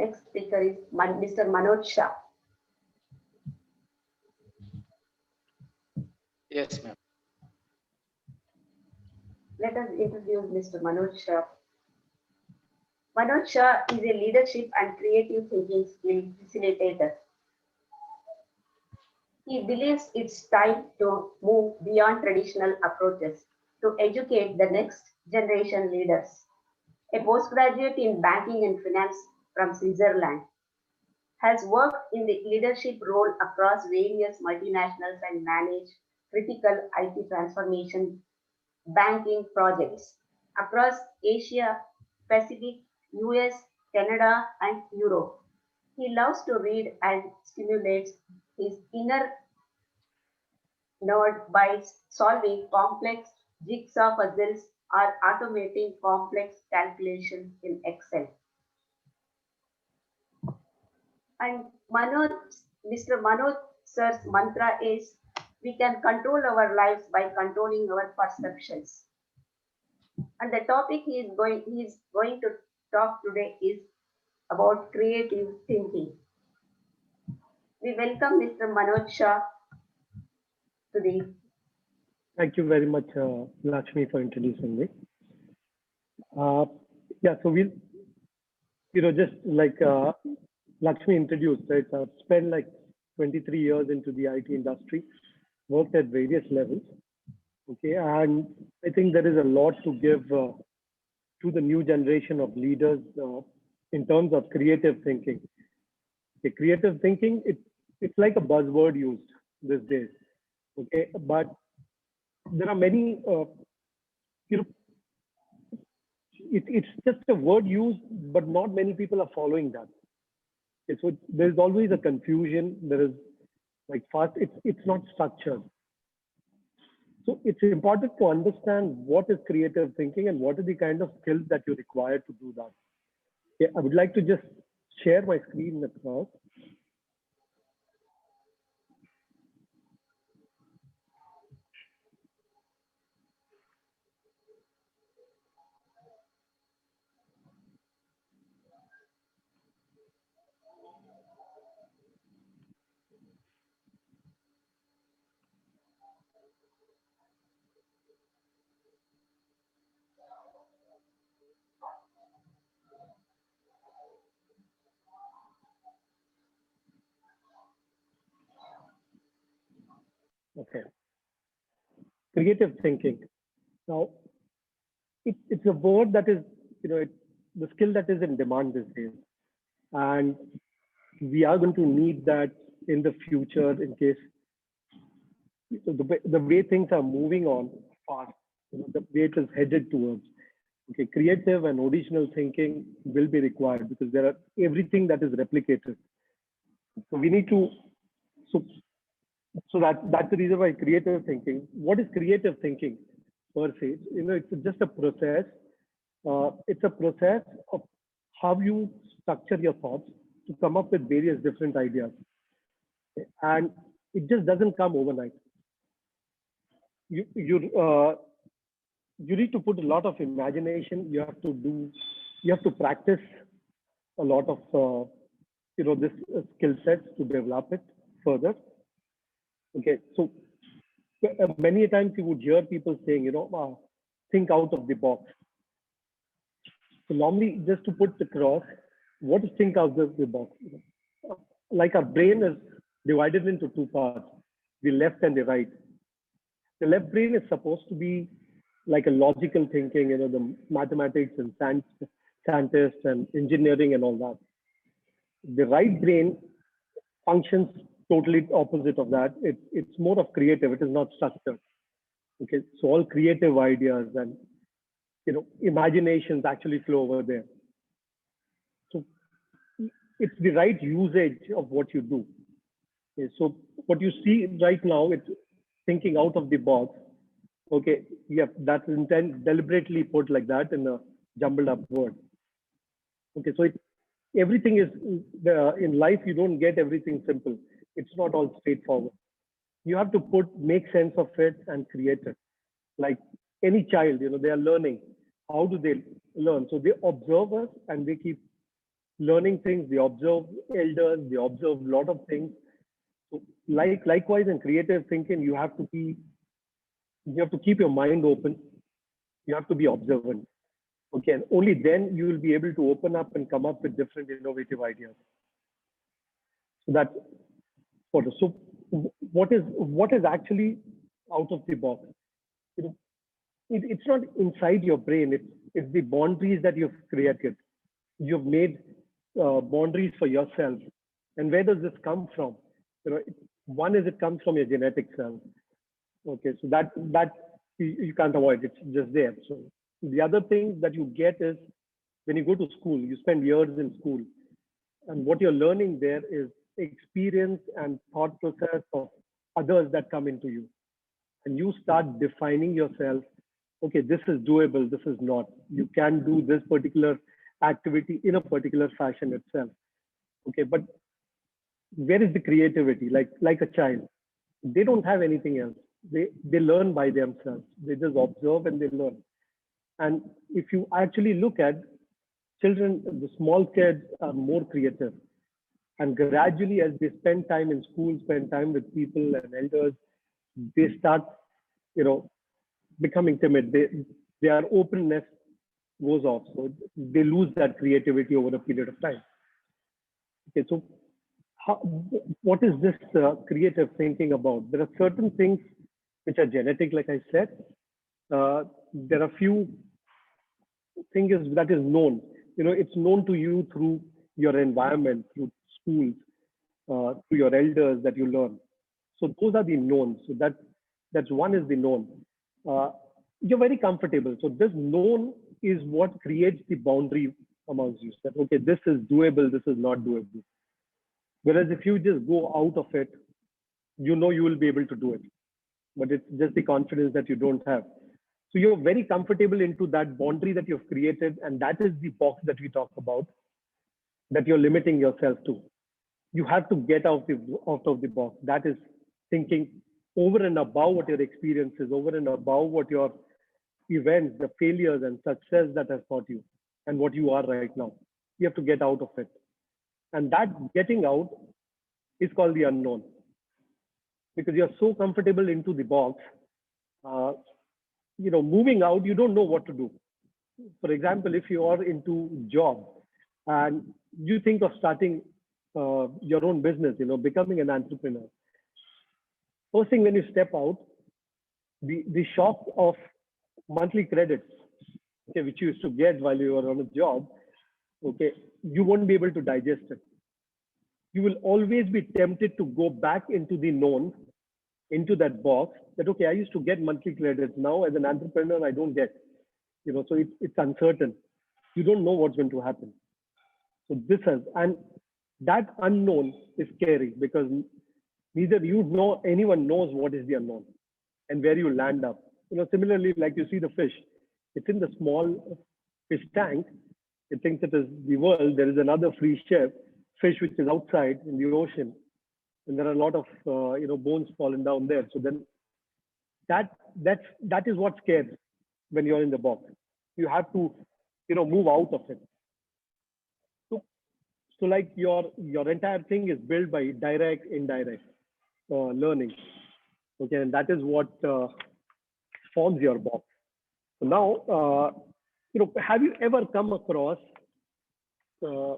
next speaker is Mr. Manoj Shah. Yes, ma'am. Let us introduce Mr. Manoj Shah. Manoj Shah is a leadership and creative thinking skill facilitator. He believes it's time to move beyond traditional approaches to educate the next generation leaders. A postgraduate in banking and finance from Switzerland, has worked in the leadership role across various multinationals and managed critical IT transformation banking projects across Asia, Pacific, US, Canada, and Europe. He loves to read and stimulates his inner nerd by solving complex jigsaw puzzles or automating complex calculations in Excel. And Mr. Manoj sir's mantra is we can control our lives by controlling our perceptions. And the topic he is going to talk today is about creative thinking. We welcome Mr. Manoj Shah today. Thank you very much, Lakshmi, for introducing me. Yeah, so we'll, just like Lakshmi introduced, right? I've spent like 23 years into the IT industry, worked at various levels. Okay, and I think there is a lot to give to the new generation of leaders in terms of creative thinking. Okay, creative thinking, it's like a buzzword used these days. Okay, but there are many, it's just a word used, but not many people are following that. Okay, so there's always a confusion. There is like fast, it's not structured. So it's important to understand what is creative thinking and what are the kind of skills that you require to do that. Okay, I would like to just share my screen across. Okay. Creative thinking. Now, it's a word that is, the skill that is in demand these days. And we are going to need that in the future in case the way things are moving on fast, the way it is headed towards. Okay, creative and original thinking will be required because there are everything that is replicated. So we need to, so that's the reason why creative thinking. What is creative thinking per se? It's just a process. It's a process of how you structure your thoughts to come up with various different ideas. And it just doesn't come overnight. You need to put a lot of imagination. You have to practice a lot of this skill sets to develop it further. Okay, so many times you would hear people saying, think out of the box. So normally, just to put across, what is think out of the box? Like our brain is divided into two parts, the left and the right. The left brain is supposed to be like a logical thinking, the mathematics and scientists and engineering and all that. The right brain functions totally opposite of that. It's more of creative. It is not structured. Okay, so all creative ideas and imaginations actually flow over there. So it's the right usage of what you do. Okay, so what you see right now, it's thinking out of the box. Okay, yeah, that's deliberately put like that in a jumbled up word. Okay, so everything is in life. You don't get everything simple. It's not all straightforward. You have to make sense of it and create it. Like any child, they are learning. How do they learn? So they observe us and they keep learning things, they observe elders, they observe a lot of things. So likewise in creative thinking, you have to keep your mind open. You have to be observant. Okay, and only then you will be able to open up and come up with different innovative ideas. So that's what. So what is actually out of the box? You know, it's not inside your brain. It's the boundaries that you've created. You've made boundaries for yourself. And where does this come from? One is it comes from your genetic self. Okay, so that you can't avoid. It's just there. So the other thing that you get is when you go to school, you spend years in school, and what you're learning there is experience and thought process of others that come into you, and you start defining yourself. Okay, this is doable. This is not. You can do this particular activity in a particular fashion itself. Okay, but where is the creativity? Like a child, they don't have anything else. They learn by themselves. They just observe and they learn. And if you actually look at children, the small kids are more creative. And gradually, as they spend time in school, spend time with people and elders, they start, you know, becoming timid. Their openness goes off. So they lose that creativity over a period of time. Okay, so how, what is this creative thinking about? There are certain things which are genetic, like I said. There are few things that is known. It's known to you through your environment, through schools, through your elders that you learn. So those are the knowns. So that's one is the known. You're very comfortable. So this known is what creates the boundary amongst you. That okay, this is doable, this is not doable. Whereas if you just go out of it, you know you will be able to do it. But it's just the confidence that you don't have. So you're very comfortable into that boundary that you've created, and that is the box that we talk about, that you're limiting yourself to. You have to get out of the box. That is thinking over and above what your experience is, over and above what your events, the failures and success that has taught you, and what you are right now. You have to get out of it. And that getting out is called the unknown, because you're so comfortable into the box. Moving out, you don't know what to do. For example, if you are into job and you think of starting your own business, becoming an entrepreneur. First thing when you step out, the shock of monthly credits, okay, which you used to get while you were on a job, okay, you won't be able to digest it. You will always be tempted to go back into the known, into that box that, okay, I used to get monthly credits. Now as an entrepreneur, I don't get, so it's uncertain. You don't know what's going to happen. So and that unknown is scary because neither anyone knows what is the unknown and where you land up. Similarly, like you see the fish, it's in the small fish tank. It thinks it is the world. There is another fish which is outside in the ocean, and there are a lot of bones fallen down there. So then that is what scares when you're in the box. You have to move out of it. So like your entire thing is built by direct, indirect learning. Okay, and that is what forms your box. So now, have you ever come across? Sorry.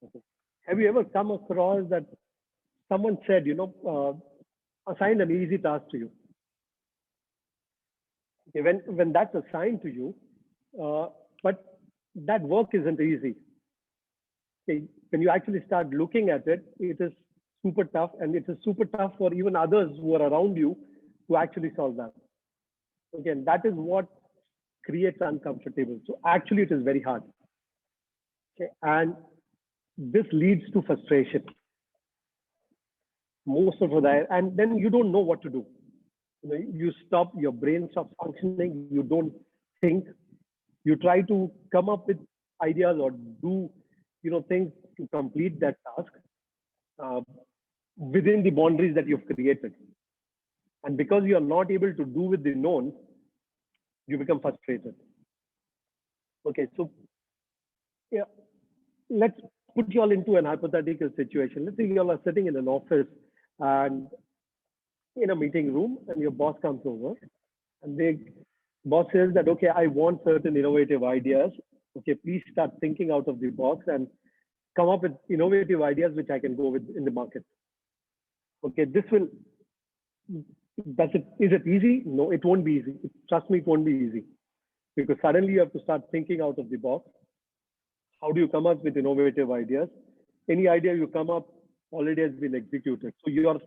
Okay. Have you ever come across that someone said, assigned an easy task to you? Okay, when that's assigned to you, but that work isn't easy. Okay, when you actually start looking at it, it is super tough, and it is super tough for even others who are around you to actually solve that. Again, that is what creates uncomfortable. So actually, it is very hard. Okay, and this leads to frustration. Most of that, and then you don't know what to do. You stop, your brain stops functioning. You don't think. You try to come up with ideas or do, things to complete that task within the boundaries that you've created. And because you are not able to do with the known, you become frustrated. Okay, so yeah, let's put you all into an hypothetical situation. Let's say you all are sitting in an office and in a meeting room, and your boss comes over, and the boss says that, okay, I want certain innovative ideas. Okay, please start thinking out of the box and come up with innovative ideas which I can go with in the market. Okay, this will, is it easy? No, it won't be easy. Trust me, it won't be easy, because suddenly you have to start thinking out of the box. How do you come up with innovative ideas? Any idea you come up already has been executed. So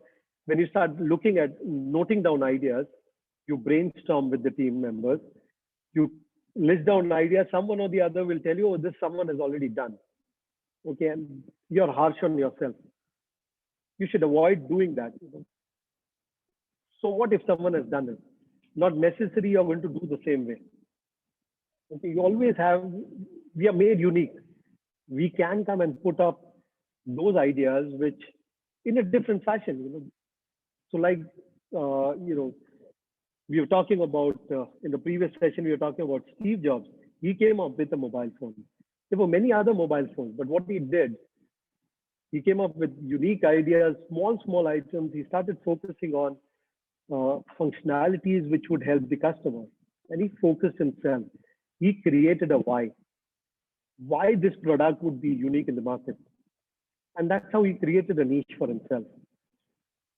when you start looking at noting down ideas, you brainstorm with the team members, you list down ideas, someone or the other will tell you, oh, this someone has already done. Okay, and you're harsh on yourself. You should avoid doing that. So what if someone has done it? Not necessary you're going to do the same way. Okay, you always have, we are made unique. We can come and put up those ideas which in a different fashion. So like, we were talking about, in the previous session, we were talking about Steve Jobs. He came up with a mobile phone. There were many other mobile phones, but what he did, he came up with unique ideas, small items. He started focusing on functionalities which would help the customer. And he focused himself. He created a why this product would be unique in the market. And that's how he created a niche for himself.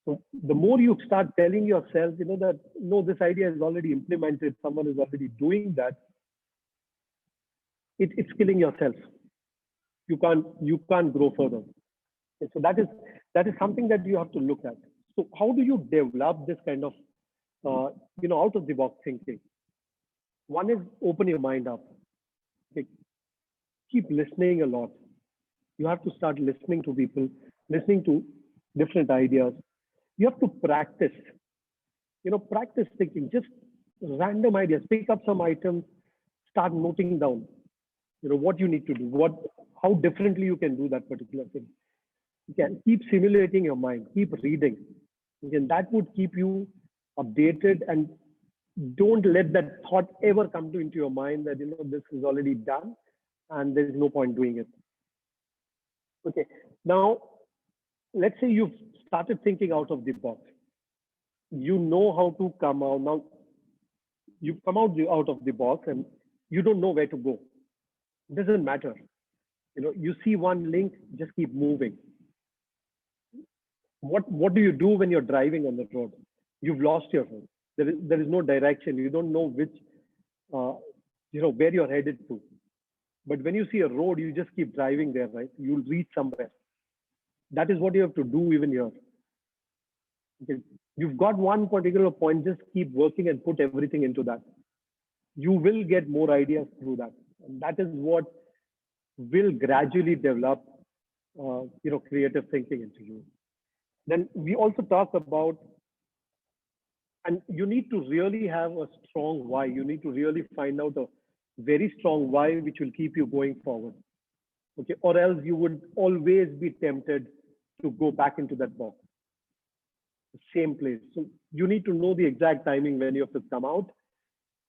So the more you start telling yourself, that no, this idea is already implemented, someone is already doing that, it's killing yourself. You can't grow further. Okay, so that is something that you have to look at. So how do you develop this kind of out of the box thinking? One is open your mind up. Okay. Keep listening a lot. You have to start listening to people, listening to different ideas. You have to practice. Practice thinking, just random ideas. Pick up some items, start noting down. What you need to do, how differently you can do that particular thing. You can keep simulating your mind, keep reading. Again, that would keep you updated, and don't let that thought ever come into your mind that this is already done and there is no point doing it. Okay, now let's say you've started thinking out of the box. You know how to come out. Now you come out of the box and you don't know where to go. It doesn't matter. You see one link, just keep moving. What do you do when you're driving on the road? You've lost your road. There is no direction. You don't know which, where you're headed to. But when you see a road, you just keep driving there, right? You'll reach somewhere. That is what you have to do even here. Okay. You've got one particular point, just keep working and put everything into that. You will get more ideas through that. And that is what will gradually develop, creative thinking into you. Then we also talk about, and you need to really have a strong why. You need to really find out a very strong why, which will keep you going forward. Okay, or else you would always be tempted to go back into that box, the same place. So you need to know the exact timing when you have to come out,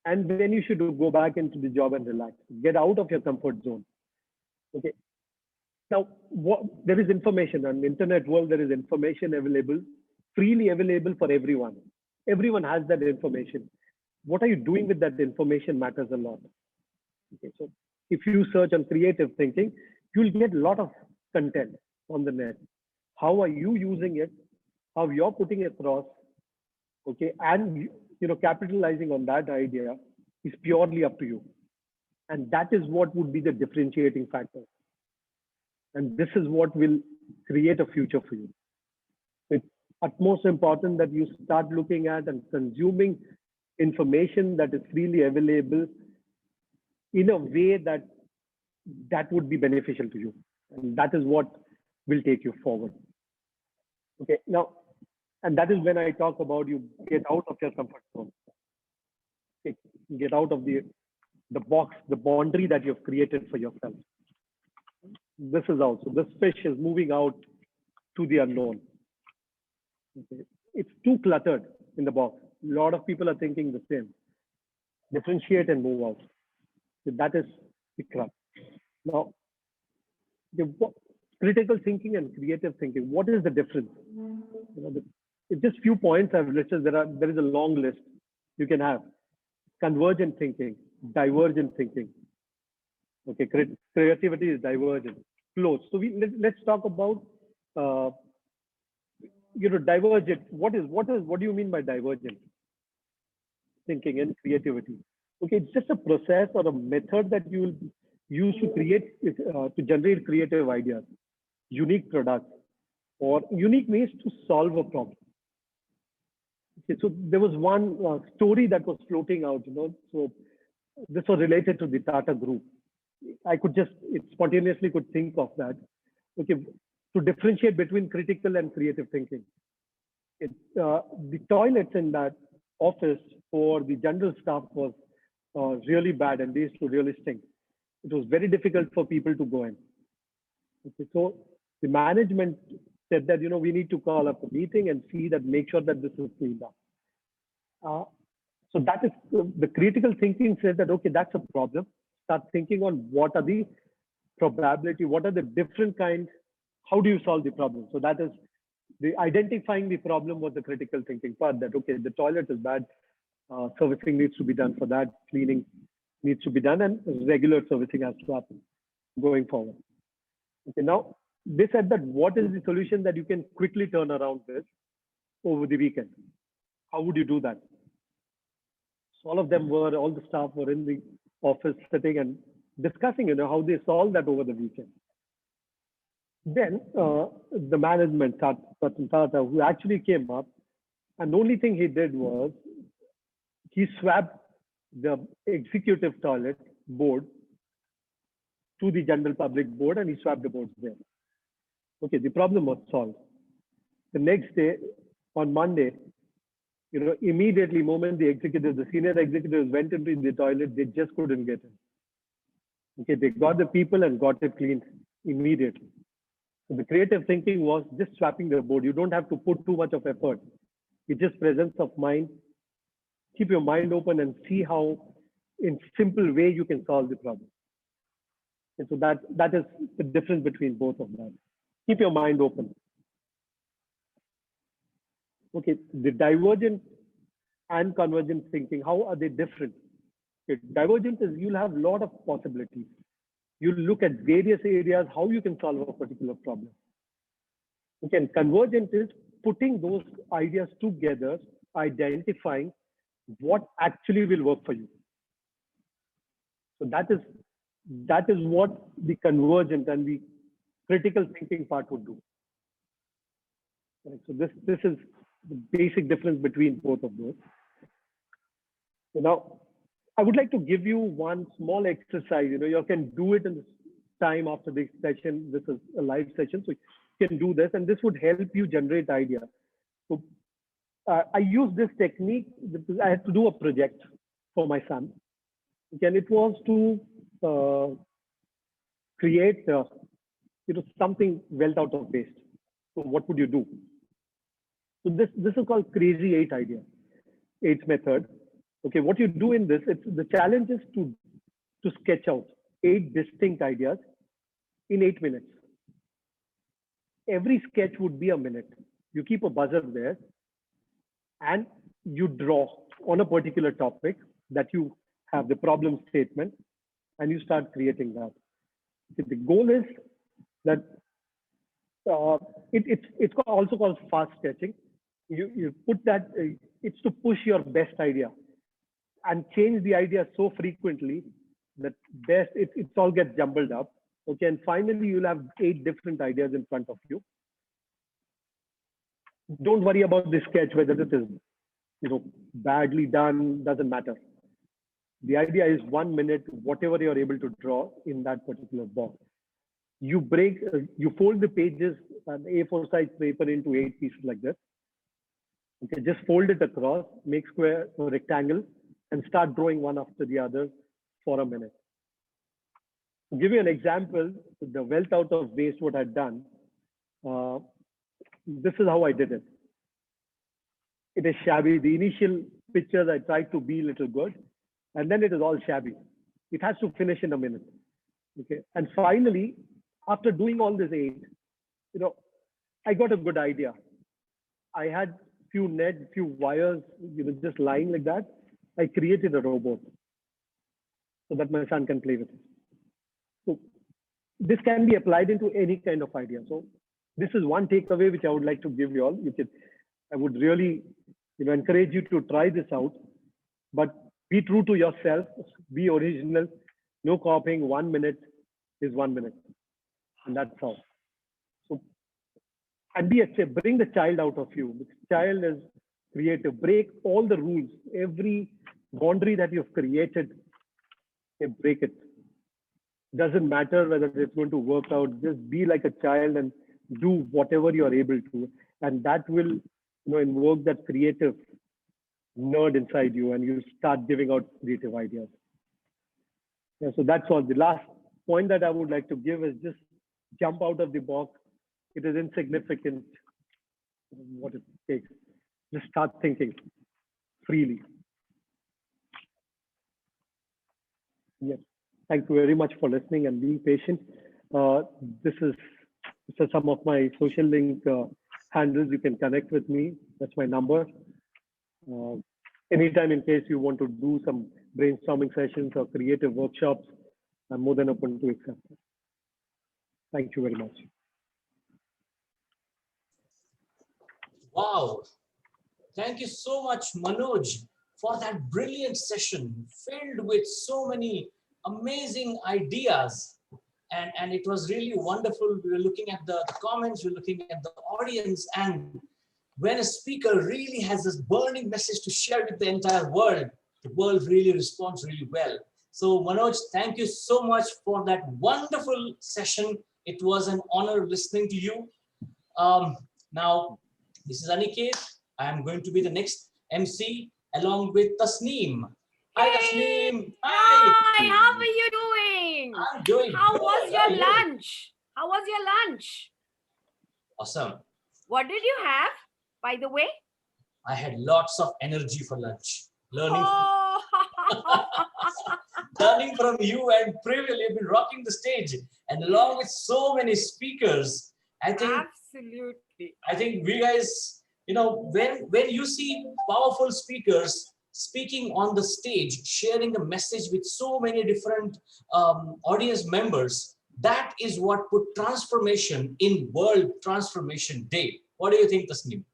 and when you should go back into the job and relax. Get out of your comfort zone. Okay. Now, there is information on the internet world. There is information available, freely available for everyone. Everyone has that information. What are you doing with that information matters a lot. Okay, so if you search on creative thinking, you'll get a lot of content on the net. How are you using it? How you're putting it across? Okay, and capitalizing on that idea is purely up to you. And that is what would be the differentiating factor. And this is what will create a future for you. It's utmost important that you start looking at and consuming information that is freely available in a way that would be beneficial to you. And that is what will take you forward. Okay, now, and that is when I talk about you get out of your comfort zone. Okay, get out of the box, the boundary that you've created for yourself. This is out. So this fish is moving out to the unknown. Okay. It's too cluttered in the box. A lot of people are thinking the same. Differentiate and move out. So that is Ikra. Now, critical thinking and creative thinking, what is the difference? It's just few points I've listed. There is a long list you can have. Convergent thinking, divergent thinking. Okay, creativity is divergent, close. So let's talk about divergent. What do you mean by divergent thinking and creativity? Okay, it's just a process or a method that you will use to to generate creative ideas, unique products, or unique ways to solve a problem. Okay, so there was one story that was floating out, so this was related to the Tata Group. I could spontaneously could think of that. Okay, to differentiate between critical and creative thinking. The toilets in that office for the general staff was really bad, and they used to really stink. It was very difficult for people to go in. Okay, so the management said that we need to call up a meeting and make sure that this is cleaned up. So that is the critical thinking says that okay, that's a problem. Start thinking on what are the probability, what are the different kinds, how do you solve the problem? So that is the identifying the problem was the critical thinking part, that okay, the toilet is bad, servicing needs to be done for that, cleaning needs to be done, and regular servicing has to happen going forward. Okay, now they said that what is the solution that you can quickly turn around this over the weekend? How would you do that? So all the staff were in the office sitting and discussing, how they solve that over the weekend. Then the management, Tata, who actually came up, and the only thing he did was he swapped the executive toilet board to the general public board, and he swapped the boards there. Okay, the problem was solved. The next day, on Monday, immediately, moment the senior executives went into the toilet, they just couldn't get in. Okay, they got the people and got it cleaned immediately. So the creative thinking was just swapping the board. You don't have to put too much of effort. It's just presence of mind. Keep your mind open and see how, in simple way, you can solve the problem. And so that is the difference between both of them. Keep your mind open. Okay, the divergent and convergent thinking, how are they different? Okay, divergent is you'll have a lot of possibilities. You look at various areas, how you can solve a particular problem. Okay, and convergent is putting those ideas together, identifying what actually will work for you. So that is what the convergent and the critical thinking part would do. Right, so this is the basic difference between both of those. So now, I would like to give you one small exercise. You can do it in this time after this session. This is a live session, so you can do this, and this would help you generate ideas. So I use this technique because I had to do a project for my son. Again, it was to create something wealth out of waste. So what would you do? So this is called Crazy 8 idea, 8 method. Okay, what you do in this, the challenge is to sketch out 8 distinct ideas in 8 minutes. Every sketch would be a minute. You keep a buzzer there and you draw on a particular topic that you have the problem statement, and you start creating that. The goal is that it's also called fast sketching. You put that, it's to push your best idea and change the idea so frequently that it all gets jumbled up. Okay, and finally you'll have 8 different ideas in front of you. Don't worry about the sketch, whether it is badly done, doesn't matter. The idea is 1 minute, whatever you're able to draw in that particular box. You fold the pages and A4 size paper into 8 pieces like this. Okay, just fold it across, make square or rectangle, and start drawing one after the other for a minute. To give you an example, the wealth out of waste, what I've done, this is how I did it. It is shabby. The initial pictures I tried to be a little good, and then it is all shabby. It has to finish in a minute. Okay. And finally, after doing all this 8, you know, I got a good idea. I had few nets, few wires, just lying like that. I created a robot so that my son can play with it. So this can be applied into any kind of idea. So this is one takeaway which I would like to give you all, which is I would really, encourage you to try this out, but be true to yourself, be original, no copying. 1 minute is 1 minute, and that's all. So, and bring the child out of you. The child is creative. Break all the rules. Every boundary that you've created, break it. Doesn't matter whether it's going to work out. Just be like a child and do whatever you are able to, and that will, invoke that creative nerd inside you, and you start giving out creative ideas. Yeah, so that's all. The last point that I would like to give is just jump out of the box. It is insignificant what it takes. Just start thinking freely. Yes. Thank you very much for listening and being patient. This is some of my social link handles. You can connect with me. That's my number. Anytime in case you want to do some brainstorming sessions or creative workshops, I'm more than open to accept it. Thank you very much. Wow. Thank you so much, Manoj, for that brilliant session filled with so many amazing ideas. And it was really wonderful. We were looking at the comments, we were looking at the audience, and when a speaker really has this burning message to share with the entire world, the world really responds really well. So Manoj, thank you so much for that wonderful session. It was an honor listening to you. Now, this is Aniket. I am going to be the next MC along with Tasneem. Hi, Tasneem. Hi, how are you doing? I'm doing How good. was your lunch? How was your lunch? Awesome. What did you have, by the way? I had lots of energy for lunch. Learning from you and Privil, you've been rocking the stage, and along with so many speakers. Absolutely. I think we guys, when you see powerful speakers speaking on the stage, sharing a message with so many different audience members, that is what put transformation in World Transformation Day. What do you think, Tasneem?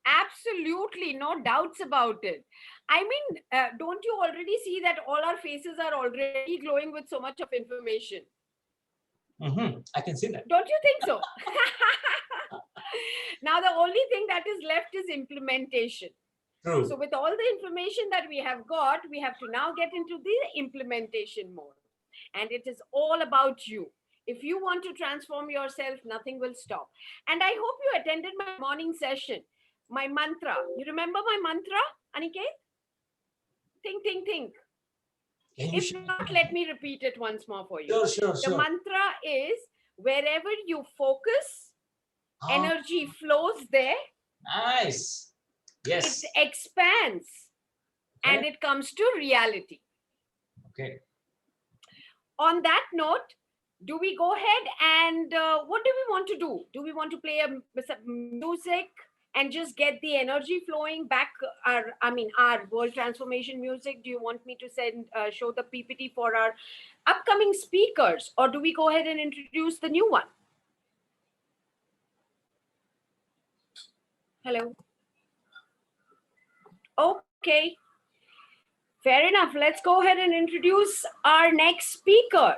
Absolutely, no doubts about it. I mean, don't you already see that all our faces are already glowing with so much of information? I can see that. Don't you think so? Now, the only thing that is left is implementation. True. So with all the information that we have got, we have to now get into the implementation mode. And it is all about you. If you want to transform yourself, nothing will stop. And I hope you attended my morning session, my mantra. You remember my mantra, Aniket? Think, think, think. If not, let me repeat it once more for you. Sure. The mantra is, wherever you focus, energy flows there. Nice. Yes. It expands, and it comes to reality. Okay. On that note, do we go ahead and what do we want to do? Do we want to play some music and just get the energy flowing back? Our world transformation music. Do you want me to show the PPT for our upcoming speakers, or do we go ahead and introduce the new one? Hello. Okay. Fair enough. Let's go ahead and introduce our next speaker.